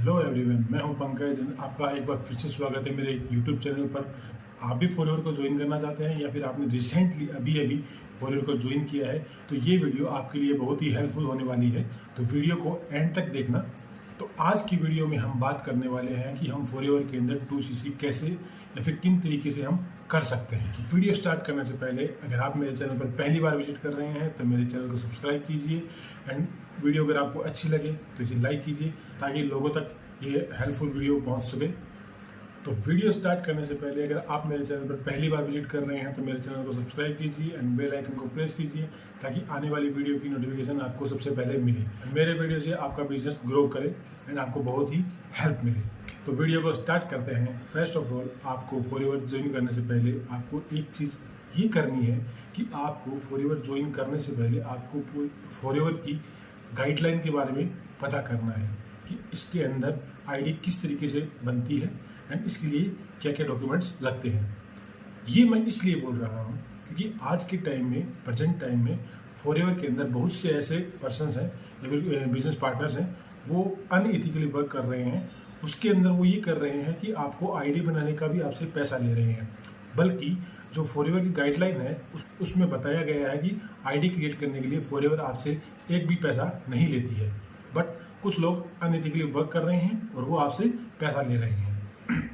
Hello everyone, मैं हूं पंकज। आपका एक बार फिर से स्वागत है मेरे यूट्यूब चैनल पर। आप भी फॉरएवर को ज्वाइन करना चाहते हैं या फिर आपने रिसेंटली अभी फॉरएवर को ज्वाइन किया है तो ये वीडियो आपके लिए बहुत ही हेल्पफुल होने वाली है। तो वीडियो को एंड तक देखना। तो आज की वीडियो में हम बात करने वाले हैं कि हम फॉरएवर के अंदर 2cc कैसे या फिर किन तरीके से हम कर सकते हैं। तो वीडियो स्टार्ट करने से पहले अगर आप मेरे चैनल पर पहली बार विजिट कर रहे हैं तो मेरे चैनल को सब्सक्राइब कीजिए एंड वीडियो अगर आपको अच्छी लगे तो इसे लाइक कीजिए ताकि लोगों तक ये हेल्पफुल वीडियो पहुंच सके। तो वीडियो स्टार्ट करने से पहले अगर आप मेरे चैनल पर पहली बार विजिट कर रहे हैं तो मेरे चैनल को सब्सक्राइब कीजिए एंड बेल आइकन को प्रेस कीजिए ताकि आने वाली वीडियो की नोटिफिकेशन आपको सबसे पहले मिले, मेरे वीडियो से आपका बिजनेस ग्रो करे एंड आपको बहुत ही हेल्प मिले। तो वीडियो को स्टार्ट करते हैं। फर्स्ट ऑफ ऑल, आपको फॉरएवर ज्वाइन करने से पहले आपको एक चीज़ ये करनी है कि आपको फॉरएवर ज्वाइन करने से पहले आपको फॉरएवर की गाइडलाइन के बारे में पता करना है कि इसके अंदर आईडी किस तरीके से बनती है एंड इसके लिए क्या क्या डॉक्यूमेंट्स लगते हैं। ये मैं इसलिए बोल रहा हूँ क्योंकि आज के टाइम में, प्रेजेंट टाइम में फॉरएवर के अंदर बहुत से ऐसे पर्सन्स हैं या फिर बिजनेस पार्टनर्स हैं वो अनएथिकली वर्क कर रहे हैं। उसके अंदर वो ये कर रहे हैं कि आपको आईडी बनाने का भी आपसे पैसा ले रहे हैं, बल्कि जो फॉरएवर की गाइडलाइन है उसमें बताया गया है कि आईडी क्रिएट करने के लिए फॉरएवर आपसे एक भी पैसा नहीं लेती है। बट कुछ लोग अनएथिकली वर्क कर रहे हैं और वो आपसे पैसा ले रहे हैं।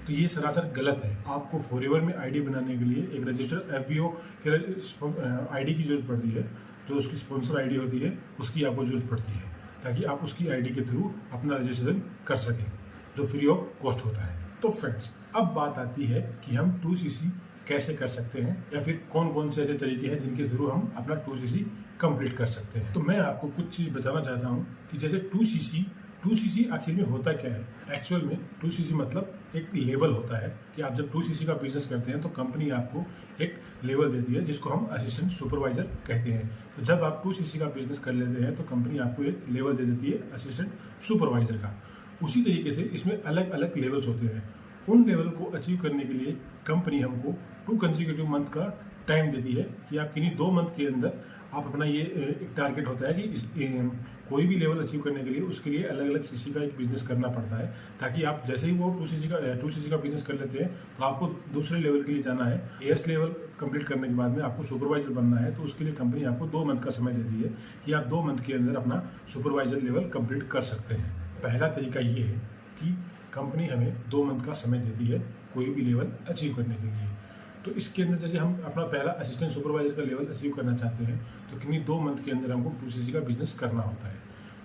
तो ये सरासर गलत है। आपको फॉरएवर में आईडी बनाने के लिए एक रजिस्टर्ड एफबीओ के आईडी की जरूरत पड़ती है। जो उसकी स्पॉन्सर आईडी होती है उसकी आपको जरूरत पड़ती है ताकि आप उसकी आईडी के थ्रू अपना रजिस्ट्रेशन कर सकें, जो फ्री ऑफ कॉस्ट होता है। तो फ्रेंड्स, अब बात आती है कि हम 2cc कैसे कर सकते हैं या फिर कौन कौन से ऐसे तरीके हैं जिनके थ्रू हम अपना 2cc कंप्लीट कर सकते हैं। तो मैं आपको कुछ चीज़ बताना चाहता हूँ कि जैसे 2cc आखिर में होता क्या है। एक्चुअल में 2cc मतलब एक लेवल होता है कि आप जब 2cc का बिजनेस करते हैं तो कंपनी आपको एक लेवल देती है जिसको हम असिस्टेंट सुपरवाइजर कहते हैं। तो जब आप 2cc का बिजनेस कर लेते हैं तो कंपनी आपको एक लेवल दे देती है असिस्टेंट सुपरवाइजर का। उसी तरीके से इसमें अलग अलग लेवल्स होते हैं। उन लेवल को अचीव करने के लिए कंपनी हमको 2 कंसेक्यूटिव मंथ का टाइम देती है कि आप किन्हीं 2 मंथ के अंदर आप अपना ये एक टारगेट होता है कि कोई भी लेवल अचीव करने के लिए उसके लिए अलग अलग सीसी का एक बिजनेस करना पड़ता है ताकि आप जैसे ही वो 2cc का बिजनेस कर लेते हैं तो आपको दूसरे लेवल के लिए जाना है। एएस लेवल कंप्लीट करने के बाद में आपको सुपरवाइजर बनना है। तो उसके लिए कंपनी आपको 2 मंथ का समय देती है कि आप 2 मंथ के अंदर अपना सुपरवाइजर लेवल कंप्लीट कर सकते हैं। पहला तरीका ये है कि कंपनी हमें 2 मंथ का समय देती है कोई भी लेवल अचीव करने के लिए। तो इसके अंदर जैसे हम अपना पहला असिस्टेंट सुपरवाइजर का लेवल अचीव करना चाहते हैं तो किन्हीं 2 मंथ के अंदर हमको 2cc का बिजनेस करना होता है।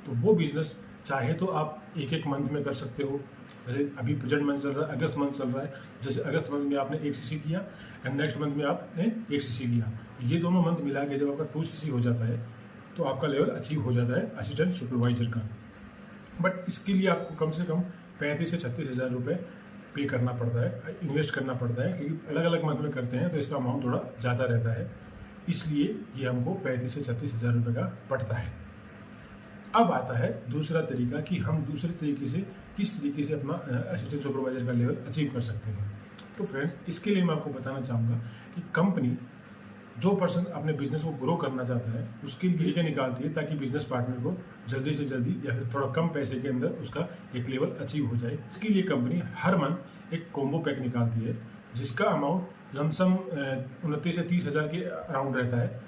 तो वो बिजनेस चाहे तो आप एक मंथ में कर सकते हो। जैसे अभी प्रेजेंट मंथ चल रहा है, अगस्त मंथ चल रहा है। जैसे अगस्त मंथ में आपने 1cc किया एंड नेक्स्ट मंथ में आपने 1cc किया। ये दोनों मंथ मिला के जब आपका 2cc हो जाता है तो आपका लेवल अचीव हो जाता है असिस्टेंट सुपरवाइजर का। बट इसके लिए आपको कम से कम 35 से 36 हज़ार रुपये पे करना पड़ता है, इन्वेस्ट करना पड़ता है, क्योंकि अलग अलग मंथ में करते हैं तो इसका अमाउंट थोड़ा ज़्यादा रहता है। इसलिए ये हमको 35 से 36 हज़ार रुपये का पड़ता है। अब आता है दूसरा तरीका कि हम दूसरे तरीके से किस तरीके से अपना असिस्टेंट सुपरवाइजर का लेवल अचीव कर सकते हैं। तो फ्रेंड्स, इसके लिए मैं आपको बताना चाहूँगा कि कंपनी जो पर्सन अपने बिजनेस को ग्रो करना चाहता है उसके लिए क्या निकालती है ताकि बिजनेस पार्टनर को जल्दी से जल्दी या फिर थोड़ा कम पैसे के अंदर उसका एक लेवल अचीव हो जाए। इसके लिए कंपनी हर मंथ एक कॉम्बो पैक निकालती है जिसका अमाउंट लमसम 29 से 30 हज़ार के अराउंड रहता है।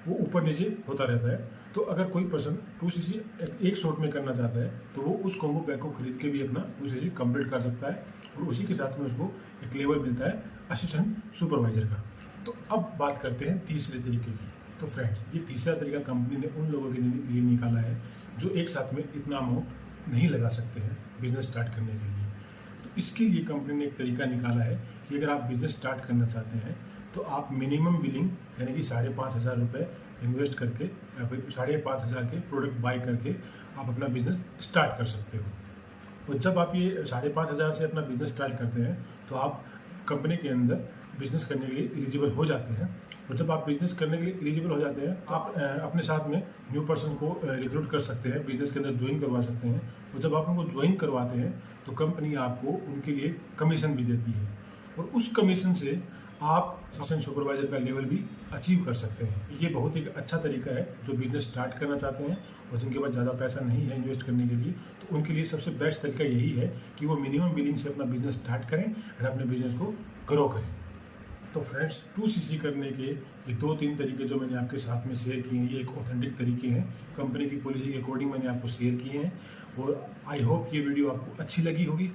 वो ऊपर नीचे होता रहता है। तो अगर कोई पर्सन 2cc एक शॉट में करना चाहता है तो वो उस कॉम्बो पैक को खरीद के भी अपना 2cc कंप्लीट कर सकता है और उसी के साथ में उसको एक लेवल मिलता है असिस्टेंट सुपरवाइजर का। तो अब बात करते हैं तीसरे तरीके की। तो फ्रेंड्स, ये तीसरा तरीका कंपनी ने उन लोगों के लिए निकाला है जो एक साथ में इतना अमाउंट नहीं लगा सकते हैं बिजनेस स्टार्ट करने के लिए। तो इसके लिए कंपनी ने एक तरीका निकाला है कि अगर आप बिजनेस स्टार्ट करना चाहते हैं तो आप मिनिमम बिलिंग यानी कि 5,500 रुपये इन्वेस्ट करके या फिर 5,500 के प्रोडक्ट बाय करके आप अपना बिजनेस स्टार्ट कर सकते हो। और जब आप ये 5,500 से अपना बिजनेस स्टार्ट करते हैं तो आप कंपनी के अंदर बिजनेस करने के लिए एलिजिबल हो जाते हैं। और जब आप बिजनेस करने के लिए एलिजिबल हो जाते हैं तो आप अपने साथ में न्यू पर्सन को रिक्रूट कर सकते हैं, बिजनेस के अंदर ज्वाइन करवा सकते हैं। और जब आप उनको ज्वाइन करवाते हैं तो कंपनी आपको उनके लिए कमीशन भी देती है और उस कमीशन से आप असिस्टेंट सुपरवाइजर का लेवल भी अचीव कर सकते हैं। ये बहुत एक अच्छा तरीका है जो बिजनेस स्टार्ट करना चाहते हैं और जिनके पास ज़्यादा पैसा नहीं है इन्वेस्ट करने के लिए, तो उनके लिए सबसे बेस्ट तरीका यही है कि वो मिनिमम बिलिंग से अपना बिजनेस स्टार्ट करें और अपने बिजनेस को ग्रो करें। तो फ्रेंड्स 2cc करने के ये 2-3 तरीके जो मैंने आपके साथ में शेयर किए हैं, ये एक ऑथेंटिक तरीके हैं, कंपनी की पॉलिसी के अकॉर्डिंग मैंने आपको शेयर किए हैं और आई होप ये वीडियो आपको अच्छी लगी होगी।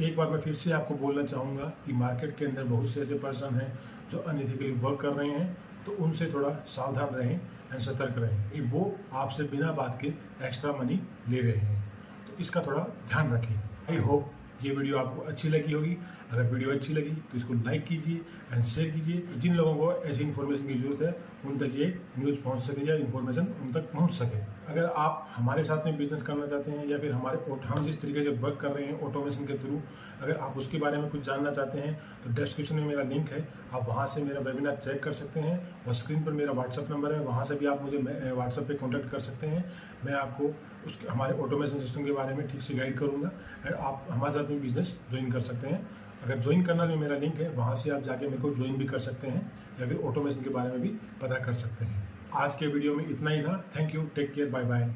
एक बार मैं फिर से आपको बोलना चाहूँगा कि मार्केट के अंदर बहुत से ऐसे पर्सन हैं जो अनएथिकली वर्क कर रहे हैं, तो उनसे थोड़ा सावधान रहें एंड सतर्क रहें कि वो आपसे बिना बात के एक्स्ट्रा मनी ले रहे हैं, तो इसका थोड़ा ध्यान रखें। आई होप ये वीडियो आपको अच्छी लगी होगी। अगर वीडियो अच्छी लगी तो इसको लाइक कीजिए एंड शेयर कीजिए, तो जिन लोगों को ऐसी इन्फॉर्मेशन की जरूरत है उन तक ये न्यूज़ पहुंच सके या इन्फॉर्मेशन उन तक पहुंच सके। अगर आप हमारे साथ में बिजनेस करना चाहते हैं या फिर हम जिस तरीके से वर्क कर रहे हैं ऑटोमेशन के थ्रू, अगर आप उसके बारे में कुछ जानना चाहते हैं तो डिस्क्रिप्शन में मेरा लिंक है, आप वहाँ से मेरा वेबिनार चेक कर सकते हैं और स्क्रीन पर मेरा व्हाट्सअप नंबर है, वहाँ से भी आप मुझे व्हाट्सअप पे कॉन्टैक्ट कर सकते हैं। मैं आपको उसके हमारे ऑटोमेशन सिस्टम के बारे में ठीक से गाइड करूँगा और आप हमारे साथ में बिजनेस ज्वाइन कर सकते हैं। अगर ज्वाइन करना भी मेरा लिंक है, वहाँ से आप जाके मेरे को ज्वाइन भी कर सकते हैं या फिर ऑटोमेशन के बारे में भी पता कर सकते हैं। आज के वीडियो में इतना ही था। Thank you, take care, bye bye.